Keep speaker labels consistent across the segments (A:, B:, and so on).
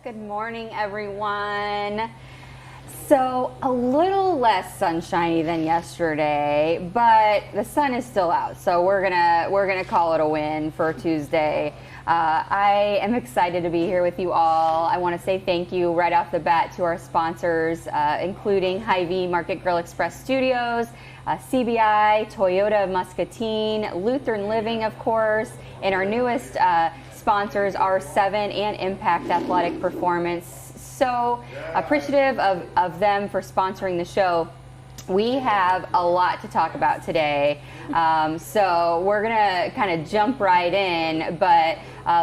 A: Good morning, everyone. So a little less sunshiny than yesterday, but the sun is still out. So we're gonna call it a win for Tuesday. I am excited to be here with you all. I want to say thank you right off the bat to our sponsors, including Hy-Vee Market Grill Express Studios, CBI, Toyota of Muscatine, Lutheran Living, of course, and our newest sponsors R7 and Impact Athletic Performance. So appreciative of them for sponsoring the show. We have a lot to talk about today, so we're gonna kind of jump right in, but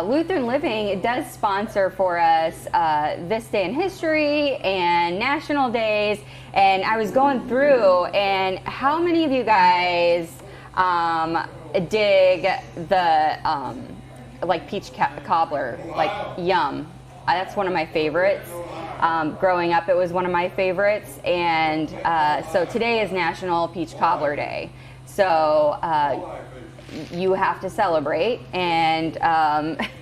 A: Lutheran Living does sponsor for us this day in history and national days, and I was going through, and how many of you guys dig the like peach cobbler, like yum? That's one of my favorites. Growing up, it was one of my favorites, and so today is National Peach Cobbler Day. So you have to celebrate, and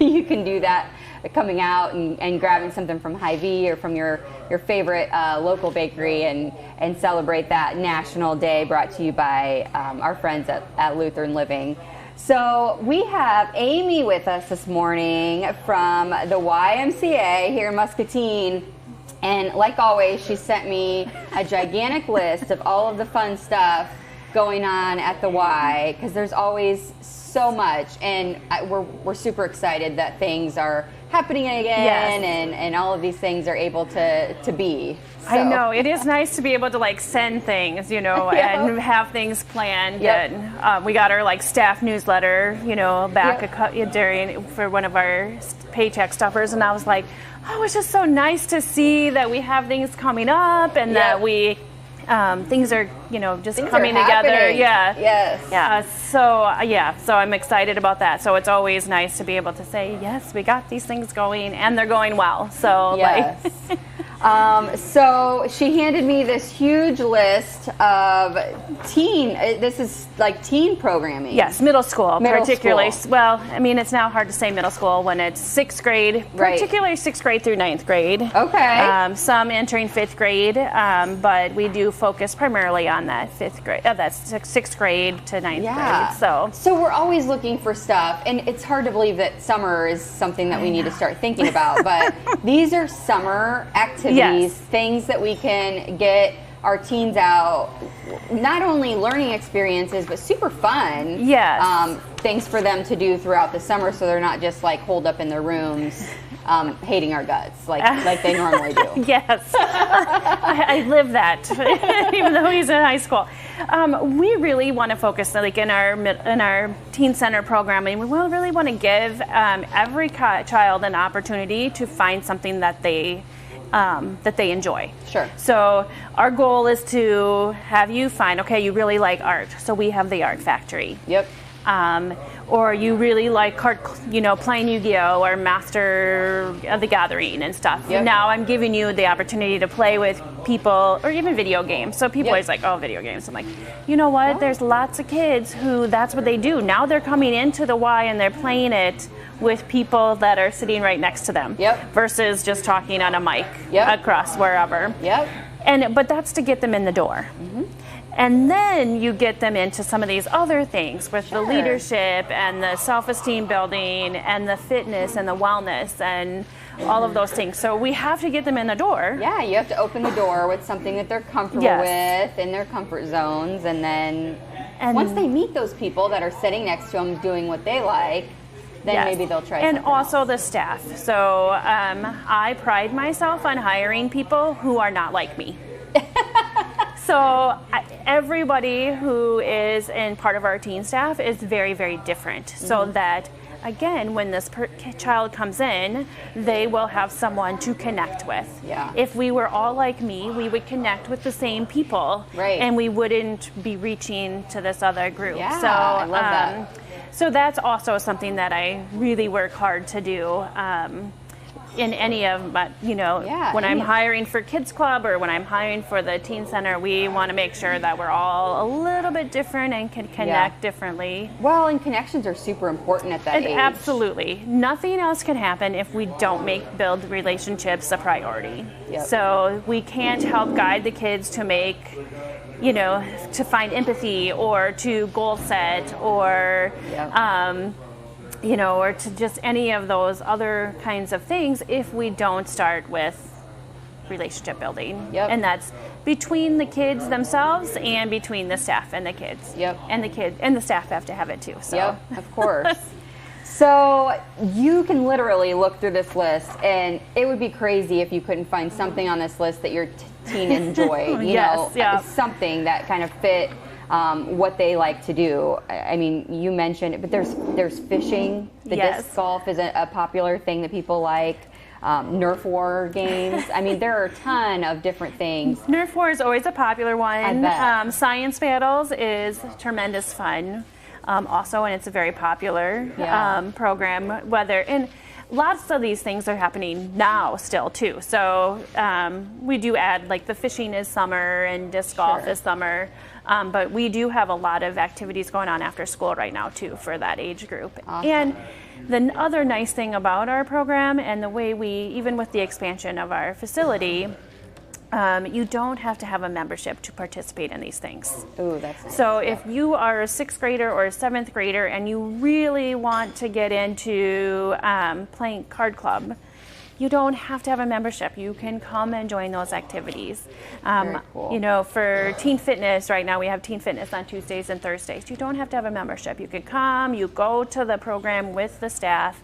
A: you can do that coming out and grabbing something from Hy-Vee or from your favorite local bakery and celebrate that National Day, brought to you by our friends at Lutheran Living. So we have Amy with us this morning from the YMCA here in Muscatine. And like always, she sent me a gigantic list of all of the fun stuff going on at the Y, because there's always so much, and we're super excited that things are happening again, yes, and all of these things are able to be. So.
B: I know, it is nice to be able to like send things, yeah, and have things planned. Yep. And we got our staff newsletter, back yep, for one of our paycheck stuffers, and I was like, oh, it's just so nice to see that we have things coming up, and yep, that we things are just things coming together. Yeah.
A: Yes.
B: Yeah. So I'm excited about that. So it's always nice to be able to say, yes, we got these things going, and they're going well. So
A: yes. So she handed me this huge list of this is like teen programming.
B: Yes, middle school. Particularly.
A: School.
B: Well, I mean, it's now hard to say middle school when it's 6th grade, right, particularly 6th grade through 9th grade.
A: Okay.
B: Some entering 5th grade, but we do focus primarily on that 5th grade, that's 6th grade to 9th
A: yeah,
B: grade.
A: So we're always looking for stuff, and it's hard to believe that summer is something that we need to start thinking about, but these are summer activities, yes, things that we can get our teens out, not only learning experiences, but super fun.
B: Yes.
A: Things for them to do throughout the summer, so they're not just like holed up in their rooms, hating our guts like they normally do.
B: Yes. I live that, even though he's in high school. We really want to focus, like in our teen center programming, we really want to give every child an opportunity to find something that they enjoy.
A: Sure.
B: So our goal is to have you find, okay, you really like art, so we have the art factory.
A: Yep.
B: Or you really like playing Yu-Gi-Oh or Master of the Gathering and stuff.
A: Yep.
B: Now I'm giving you the opportunity to play with people, or even video games. So people
A: yep,
B: always like, oh, video games. I'm like, you know what? Oh. There's lots of kids who that's what they do. Now they're coming into the Y and they're playing it with people that are sitting right next to them.
A: Yep.
B: Versus just talking on a mic,
A: yep,
B: across wherever.
A: Yep.
B: But that's to get them in the door. Mm-hmm. And then you get them into some of these other things with
A: sure,
B: the leadership and the self-esteem building and the fitness and the wellness and all of those things. So we have to get them in the door.
A: Yeah, you have to open the door with something that they're comfortable
B: yes,
A: with, in their comfort zones, and then once they meet those people that are sitting next to them doing what they like, then yes, maybe they'll try
B: and
A: something
B: also
A: else.
B: The staff. So I pride myself on hiring people who are not like me. So everybody who is in part of our teen staff is very, very different. Mm-hmm. So that, again, when this child comes in, they will have someone to connect with.
A: Yeah.
B: If we were all like me, we would connect with the same people.
A: Right.
B: And we wouldn't be reaching to this other group.
A: Yeah,
B: so,
A: I love that.
B: So that's also something that I really work hard to do. in any of my, when I'm hiring for Kids Club or when I'm hiring for the Teen Center, we want to make sure that we're all a little bit different and can connect differently.
A: Well, and connections are super important at that age.
B: Absolutely. Nothing else can happen if we don't build relationships a priority. So we can't help guide the kids to make, to find empathy or to goal set or, or to just any of those other kinds of things if we don't start with relationship building. And that's between the kids themselves and between the staff and the kids. And the staff have to have it too. So.
A: Of course. So you can literally look through this list, and it would be crazy if you couldn't find something on this list that your teen enjoyed. Something that kind of fit what they like to do. I mean, you mentioned it, but there's fishing. The disc golf is a popular thing that people like. Nerf war games. I mean, there are a ton of different things.
B: Nerf war is always a popular one. Science battles is tremendous fun. Also, and it's a very popular program. And lots of these things are happening now still too. So we do add, like, the fishing is summer and disc golf is summer. But we do have a lot of activities going on after school right now too for that age group. And the other nice thing about our program and the way even with the expansion of our facility, you don't have to have a membership to participate in these things.
A: Ooh, that's nice.
B: So if you are a 6th grader or a 7th grader and you really want to get into playing card club, you don't have to have a membership. You can come and join those activities.
A: Very cool.
B: For teen fitness, right now we have teen fitness on Tuesdays and Thursdays. You don't have to have a membership. You can come, you go to the program with the staff,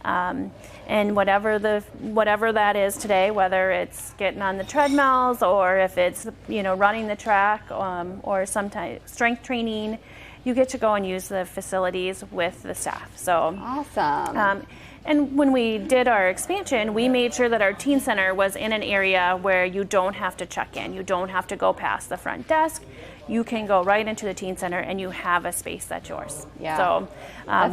B: and whatever that is today, whether it's getting on the treadmills or if it's running the track or sometimes strength training, you get to go and use the facilities with the staff. So
A: awesome.
B: And when we did our expansion, we made sure that our teen center was in an area where you don't have to check in. You don't have to go past the front desk. You can go right into the teen center and you have a space that's yours. So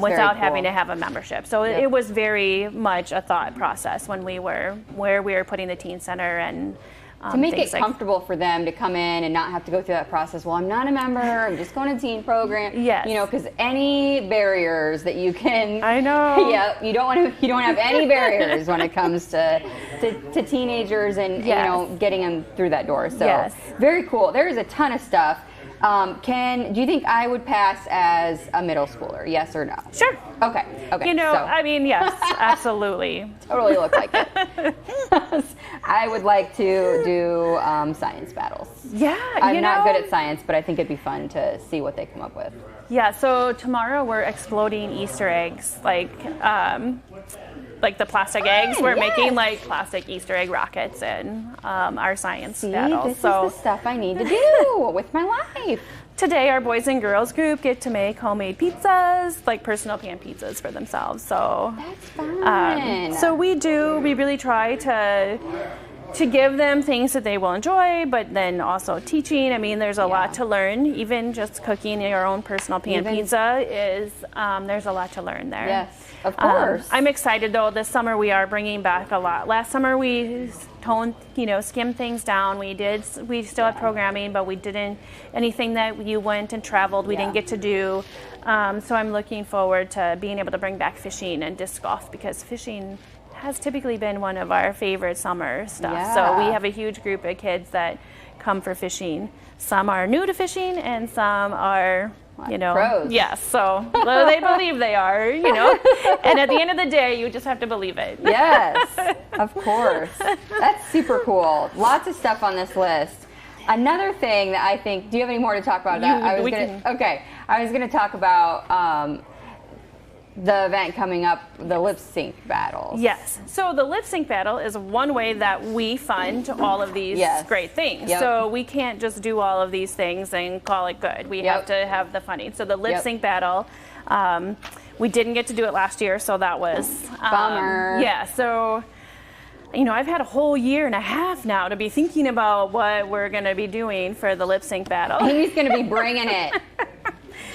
B: without having to have a membership. So it was very much a thought process when we were putting the teen center and
A: to make it comfortable for them to come in and not have to go through that process. Well, I'm not a member. I'm just going to teen program. Because any barriers that you can.
B: I know.
A: You don't have any barriers when it comes to teenagers and getting them through that door. So very cool. There is a ton of stuff. Do you think I would pass as a middle schooler? Yes or no?
B: Sure.
A: Okay.
B: Yes, absolutely.
A: Totally look like it. I would like to do science battles. I'm not good at science, but I think it'd be fun to see what they come up with.
B: So tomorrow we're exploding Easter eggs, like the plastic eggs. We're making like plastic Easter egg rockets in our science battle.
A: This is the stuff I need to do with my life.
B: Today, our boys and girls group get to make homemade pizzas, like personal pan pizzas for themselves. So
A: that's fun.
B: So we really try to give them things that they will enjoy, but then also teaching. I mean, there's a lot to learn. Even just cooking your own personal pan pizza is, there's a lot to learn there.
A: Yes, of course.
B: I'm excited though, this summer we are bringing back a lot. Last summer we skimmed things down. We still had programming, but we didn't, anything that you went and traveled, we didn't get to do. So I'm looking forward to being able to bring back fishing and disc golf, because fishing has typically been one of our favorite summer stuff. So we have a huge group of kids that come for fishing. Some are new to fishing and some are,
A: pros.
B: Yes, so they believe they are, and at the end of the day, you just have to believe it.
A: Yes, of course. That's super cool. Lots of stuff on this list. Another thing that I think, do you have any more to talk about? I was going to talk about the event coming up, the lip sync battles.
B: Yes. So the lip sync battle is one way that we fund all of these great things. So we can't just do all of these things and call it good. We have to have the funding. So the lip sync battle, we didn't get to do it last year, so that was
A: bummer.
B: So I've had a whole year and a half now to be thinking about what we're going to be doing for the lip sync battle.
A: He's going to be bringing it.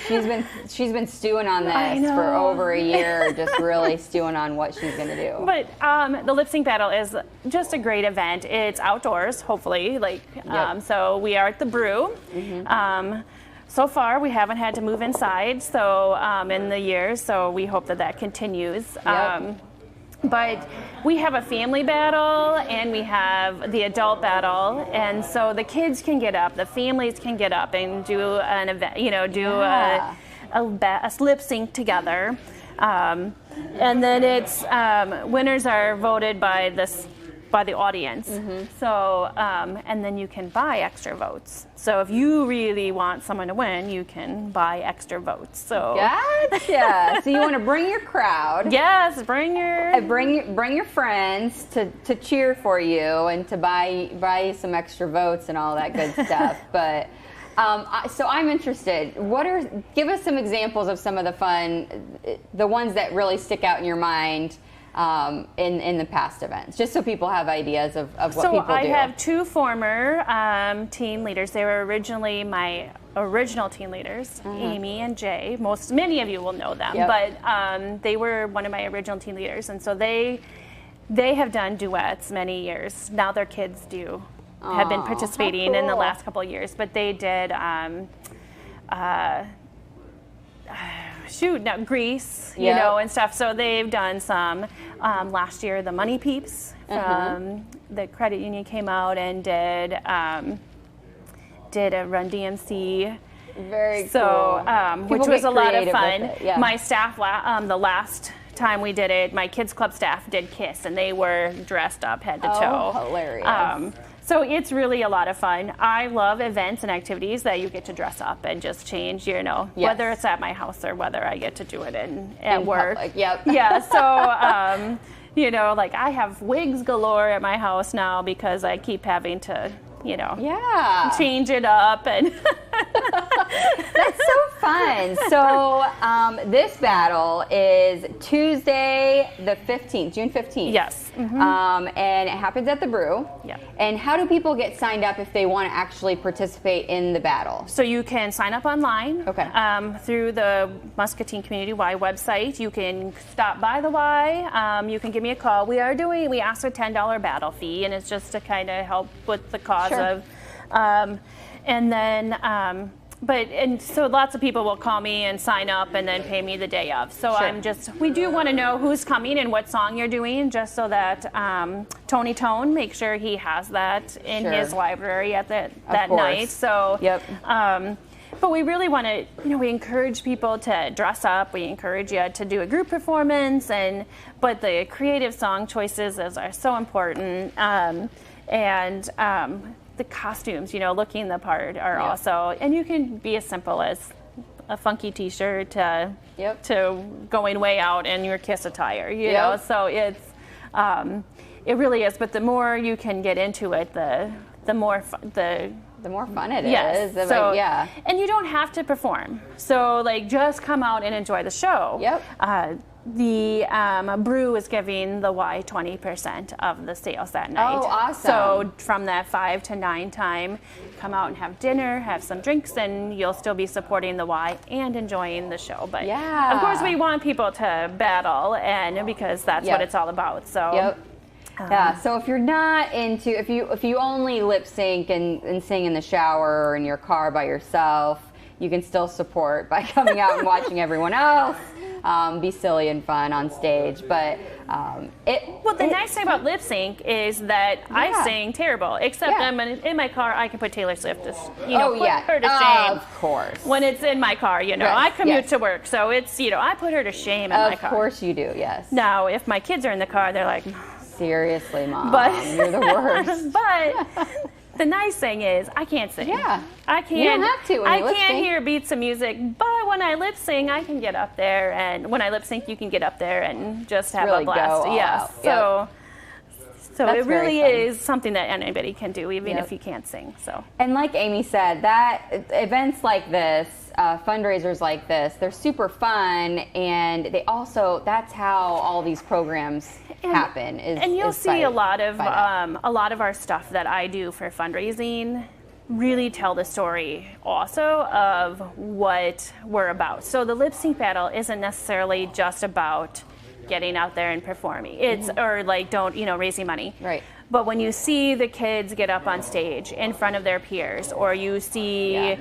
A: she's been stewing on this for over a year, just really stewing on what she's gonna do.
B: But the lip sync battle is just a great event. It's outdoors, hopefully. So we are at the Brew. So far, we haven't had to move inside. So in the years, so we hope that continues. But we have a family battle and we have the adult battle, and so the kids can get up, the families can get up and do an event, a lip sync together. And then it's winners are voted by the audience. So and then you can buy extra votes. So if you really want someone to win, you can buy extra votes. So
A: gotcha. So you want to bring your crowd.
B: Yes, bring
A: your friends to cheer for you and to buy some extra votes and all that good stuff. But so I'm interested. Give us some examples of some of the ones that really stick out in your mind. In the past events, just so people have ideas of what people do.
B: So I have two former team leaders. They were originally my original team leaders, Amy and Jay. Many of you will know them, but they were one of my original team leaders, and so they have done duets many years. Now their kids have been participating in the last couple of years, but they did. Grease, and stuff. So they've done some. Last year, the Money Peeps from the credit union came out and did a Run DMC.
A: Very cool.
B: Which was a lot of fun. My staff, the last time we did it, my kids club staff did Kiss, and they were dressed up head to toe.
A: Oh, hilarious.
B: So it's really a lot of fun. I love events and activities that you get to dress up and just change, whether it's at my house or whether I get to do it at work.
A: Public. Yep.
B: Yeah, so, I have wigs galore at my house now because I keep having to, change it up. And
A: That's so fun. So this battle is Tuesday the 15th, June 15th.
B: Yes.
A: And it happens at the Brew.
B: Yeah.
A: And how do people get signed up if they want to actually participate in the battle?
B: So you can sign up online through the Muscatine Community Y website. You can stop by the Y. You can give me a call. We ask a $10 battle fee, and it's just to kind of help with the cause of. And then, so lots of people will call me and sign up and then pay me the day of. So we do want to know who's coming and what song you're doing, just so that Tony Tone, make sure he has that in his library at that night. So, but we really want to, we encourage people to dress up. We encourage you to do a group performance, but the creative song choices are so important. The costumes, looking the part are also, and you can be as simple as a funky T-shirt to going way out in your Kiss attire, you know. So it's it really is. But the more you can get into it, the more fun it is.
A: So,
B: and you don't have to perform. So just come out and enjoy the show. The Brew is giving the Y 20% of the sales that night.
A: Oh, awesome.
B: So from that 5 to 9 time, come out and have dinner, have some drinks, and you'll still be supporting the Y and enjoying the show. But of course, we want people to battle, and because that's what it's all about. So.
A: So if you're not into, if you only lip sync and sing in the shower or in your car by yourself, you can still support by coming out and watching everyone else be silly and fun on stage. But
B: the nice thing about lip sync is that I sing terrible, except I'm in my car. I can put Taylor Swift to, put her to shame.
A: Of course.
B: When it's in my car, I commute to work, so it's I put her to shame in my car.
A: Of course you do. Yes.
B: Now, if my kids are in the car, they're like,
A: seriously, Mom, you're the worst.
B: But the nice thing is, I can't sing. I can't.
A: You don't have to.
B: I can't hear beats of music, but when I lip sync, I can get up there, and when I lip sync, you can get up there and just have a blast. Yes. So it really is something that anybody can do, even if you can't sing. So.
A: And like Amy said, that events like this, fundraisers like this, they're super fun, and they also, that's how all these programs happen.
B: And you'll see a lot of our stuff that I do for fundraising really tell the story also of what we're about. So the lip sync battle isn't necessarily just about getting out there and performing. It's or like don't, raising money.
A: Right.
B: But when you see the kids get up on stage in front of their peers, or you see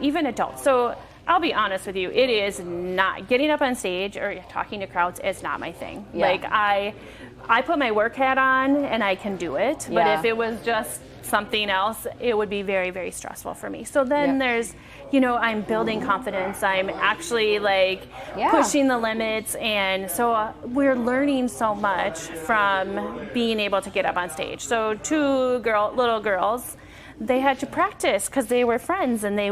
B: even adults. So I'll be honest with you, it is not getting up on stage or talking to crowds is not my thing.
A: Yeah.
B: Like I put my work hat on and I can do it. But if it was just something else, it would be very, very stressful for me. So then there's, I'm building confidence. I'm actually pushing the limits. And so we're learning so much from being able to get up on stage. So two little girls, they had to practice because they were friends, and they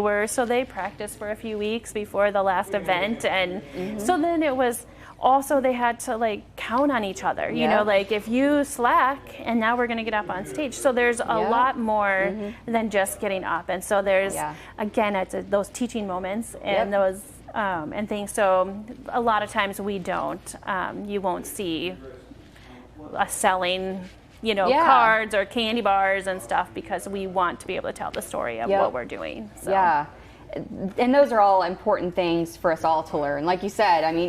B: practiced for a few weeks before the last event. And so then it was also they had to count on each other, if you slack, and now we're going to get up on stage. So there's a lot more than just getting up. And so there's, again, it's those teaching moments and those and things. So a lot of times we don't, you won't see us selling, cards or candy bars and stuff, because we want to be able to tell the story of what we're doing. So.
A: Yeah. And those are all important things for us all to learn. Like you said, I mean,